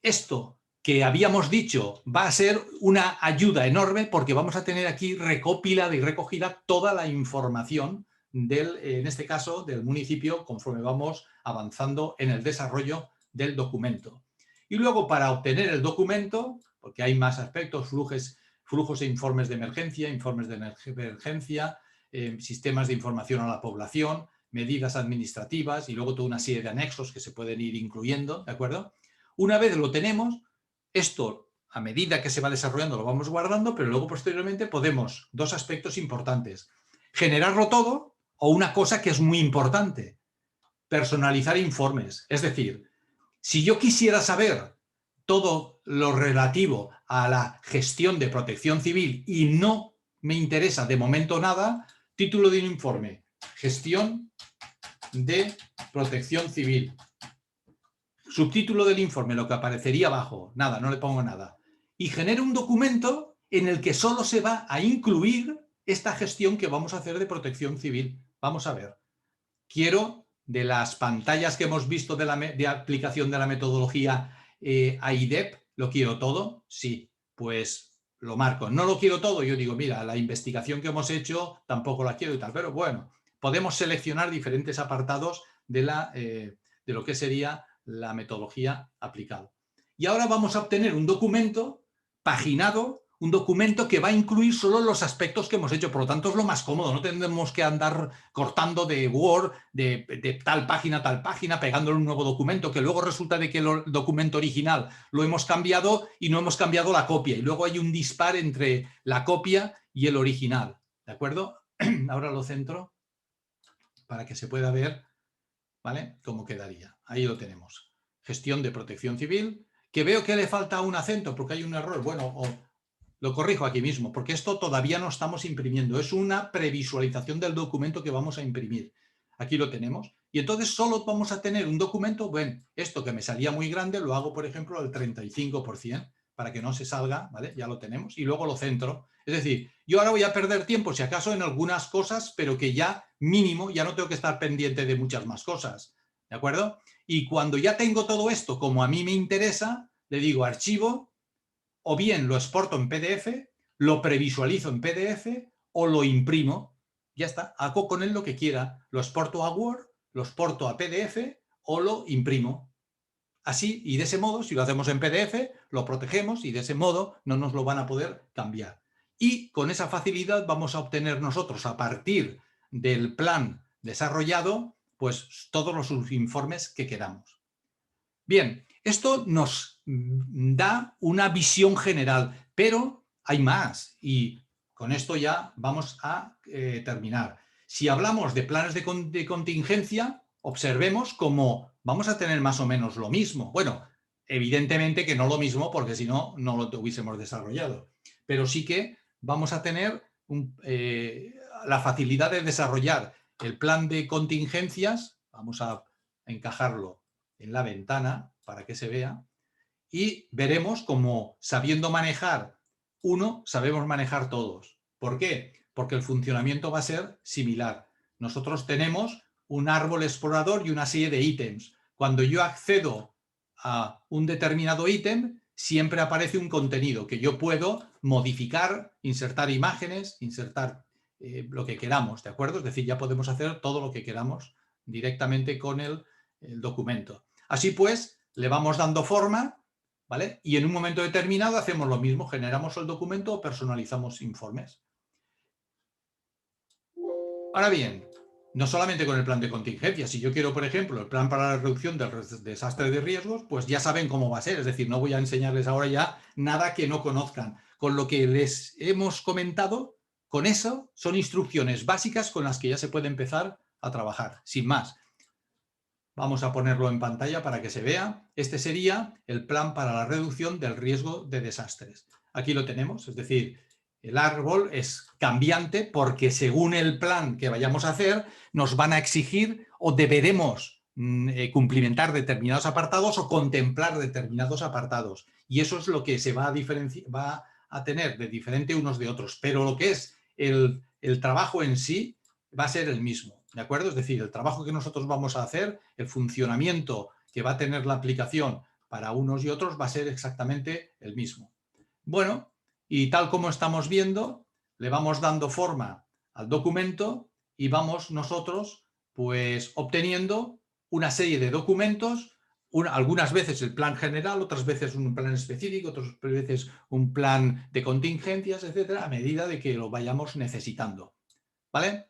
A: esto que habíamos dicho va a ser una ayuda enorme porque vamos a tener aquí recopilada y recogida toda la información en este caso, del municipio, conforme vamos avanzando en el desarrollo del documento. Y luego, para obtener el documento, porque hay más aspectos, flujos e informes de emergencia, sistemas de información a la población, medidas administrativas y luego toda una serie de anexos que se pueden ir incluyendo, ¿de acuerdo? Una vez lo tenemos, esto a medida que se va desarrollando lo vamos guardando, pero luego posteriormente podemos, dos aspectos importantes, generarlo todo o una cosa que es muy importante, personalizar informes. Es decir, si yo quisiera saber todo lo relativo a la gestión de protección civil y no me interesa de momento nada, título de un informe, gestión de protección civil. Subtítulo del informe, lo que aparecería abajo, nada, no le pongo nada. Y genero un documento en el que solo se va a incluir esta gestión que vamos a hacer de protección civil. Vamos a ver. Quiero, de las pantallas que hemos visto de aplicación de la metodología AIDEP, ¿lo quiero todo? Sí, pues lo marco. No lo quiero todo, yo digo, mira, la investigación que hemos hecho tampoco la quiero y tal, pero bueno, podemos seleccionar diferentes apartados de lo que sería la metodología aplicada. Y ahora vamos a obtener un documento paginado, un documento que va a incluir solo los aspectos que hemos hecho, por lo tanto es lo más cómodo, no tendremos que andar cortando de Word, de tal página a tal página, pegándole un nuevo documento, que luego resulta de que el documento original lo hemos cambiado y no hemos cambiado la copia, y luego hay un dispar entre la copia y el original, ¿de acuerdo? Ahora lo centro para que se pueda ver, ¿vale?, cómo quedaría. Ahí lo tenemos. Gestión de protección civil, que veo que le falta un acento porque hay un error, bueno, lo corrijo aquí mismo, porque esto todavía no estamos imprimiendo. Es una previsualización del documento que vamos a imprimir. Aquí lo tenemos. Y entonces solo vamos a tener un documento, bueno, esto que me salía muy grande, lo hago, por ejemplo, al 35%, para que no se salga, ¿vale? Ya lo tenemos. Y luego lo centro. Es decir, yo ahora voy a perder tiempo, si acaso, en algunas cosas, pero que ya mínimo, ya no tengo que estar pendiente de muchas más cosas. ¿De acuerdo? Y cuando ya tengo todo esto, como a mí me interesa, le digo archivo, o bien lo exporto en PDF, lo previsualizo en PDF o lo imprimo. Ya está, hago con él lo que quiera. Lo exporto a Word, lo exporto a PDF o lo imprimo. Así, y de ese modo, si lo hacemos en PDF, lo protegemos y de ese modo no nos lo van a poder cambiar. Y con esa facilidad vamos a obtener nosotros, a partir del plan desarrollado, pues todos los informes que queramos. Bien, esto nos da una visión general, pero hay más y con esto ya vamos a terminar. Si hablamos de planes de contingencia, observemos cómo vamos a tener más o menos lo mismo. Bueno, evidentemente que no lo mismo porque si no, no lo hubiésemos desarrollado. Pero sí que vamos a tener la facilidad de desarrollar el plan de contingencias. Vamos a encajarlo en la ventana para que se vea. Y veremos cómo, sabiendo manejar uno, sabemos manejar todos. ¿Por qué? Porque el funcionamiento va a ser similar. Nosotros tenemos un árbol explorador y una serie de ítems. Cuando yo accedo a un determinado ítem, siempre aparece un contenido que yo puedo modificar, insertar imágenes, insertar lo que queramos, ¿de acuerdo? Es decir, ya podemos hacer todo lo que queramos directamente con el documento. Así pues, le vamos dando forma, ¿vale? Y en un momento determinado hacemos lo mismo, generamos el documento o personalizamos informes. Ahora bien, no solamente con el plan de contingencia. Si yo quiero, por ejemplo, el plan para la reducción del desastre de riesgos, pues ya saben cómo va a ser. Es decir, no voy a enseñarles ahora ya nada que no conozcan. Con lo que les hemos comentado, con eso son instrucciones básicas con las que ya se puede empezar a trabajar, sin más. Vamos a ponerlo en pantalla para que se vea. Este sería el plan para la reducción del riesgo de desastres. Aquí lo tenemos, es decir, el árbol es cambiante porque según el plan que vayamos a hacer nos van a exigir o deberemos cumplimentar determinados apartados o contemplar determinados apartados. Y eso es lo que se va a tener de diferente unos de otros. Pero lo que es el trabajo en sí va a ser el mismo. ¿De acuerdo? Es decir, el trabajo que nosotros vamos a hacer, el funcionamiento que va a tener la aplicación para unos y otros va a ser exactamente el mismo. Bueno, y tal como estamos viendo, le vamos dando forma al documento y vamos nosotros pues obteniendo una serie de documentos, algunas veces el plan general, otras veces un plan específico, otras veces un plan de contingencias, etcétera, a medida de que lo vayamos necesitando. ¿Vale?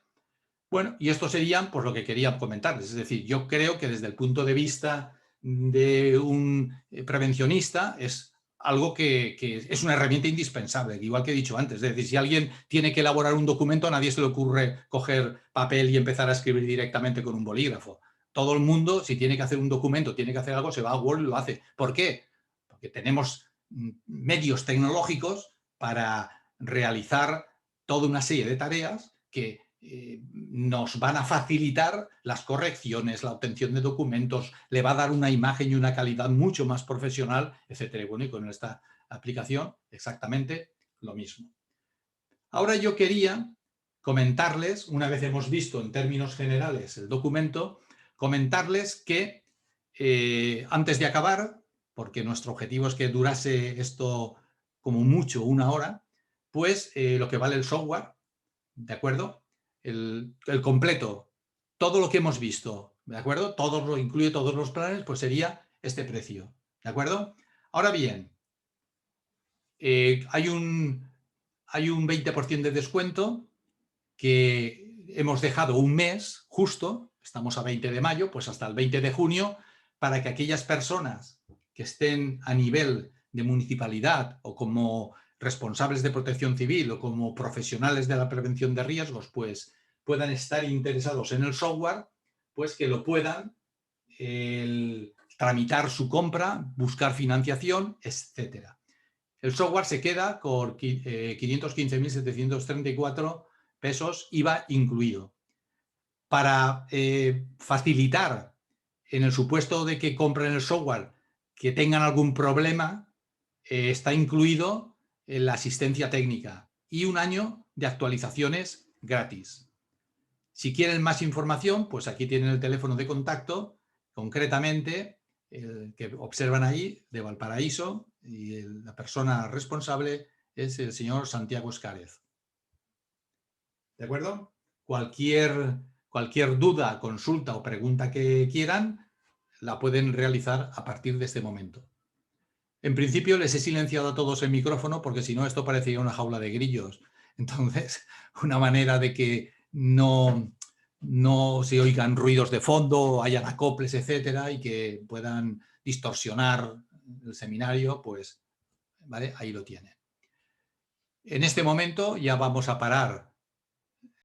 A: Bueno, y esto sería pues, lo que quería comentarles. Es decir, yo creo que desde el punto de vista de un prevencionista es algo que es una herramienta indispensable, igual que he dicho antes. Es decir, si alguien tiene que elaborar un documento, a nadie se le ocurre coger papel y empezar a escribir directamente con un bolígrafo. Todo el mundo, si tiene que hacer un documento, tiene que hacer algo, se va a Word y lo hace. ¿Por qué? Porque tenemos medios tecnológicos para realizar toda una serie de tareas que nos van a facilitar las correcciones, la obtención de documentos, le va a dar una imagen y una calidad mucho más profesional, etcétera. Bueno, y con esta aplicación exactamente lo mismo. Ahora yo quería comentarles, una vez hemos visto en términos generales el documento, comentarles que antes de acabar, porque nuestro objetivo es que durase esto como mucho 1 hora, pues lo que vale el software, ¿de acuerdo? El completo, todo lo que hemos visto, ¿de acuerdo? Todo lo incluye todos los planes, pues sería este precio, ¿de acuerdo? Ahora bien, hay un 20% de descuento que hemos dejado un mes justo, estamos a 20 de mayo, pues hasta el 20 de junio, para que aquellas personas que estén a nivel de municipalidad o como responsables de protección civil o como profesionales de la prevención de riesgos, pues puedan estar interesados en el software, pues que lo puedan tramitar su compra, buscar financiación, etcétera. El software se queda con 515.734 pesos, IVA incluido. Para facilitar, en el supuesto de que compren el software, que tengan algún problema, está incluido en la asistencia técnica y 1 año de actualizaciones gratis. Si quieren más información, pues aquí tienen el teléfono de contacto, concretamente el que observan ahí, de Valparaíso, y la persona responsable es el señor Santiago Escárez. ¿De acuerdo? Cualquier duda, consulta o pregunta que quieran, la pueden realizar a partir de este momento. En principio les he silenciado a todos el micrófono porque si no esto parecería una jaula de grillos. Entonces, una manera de que no se oigan ruidos de fondo, hayan acoples, etcétera, y que puedan distorsionar el seminario, pues, ¿vale? Ahí lo tienen. En este momento ya vamos a parar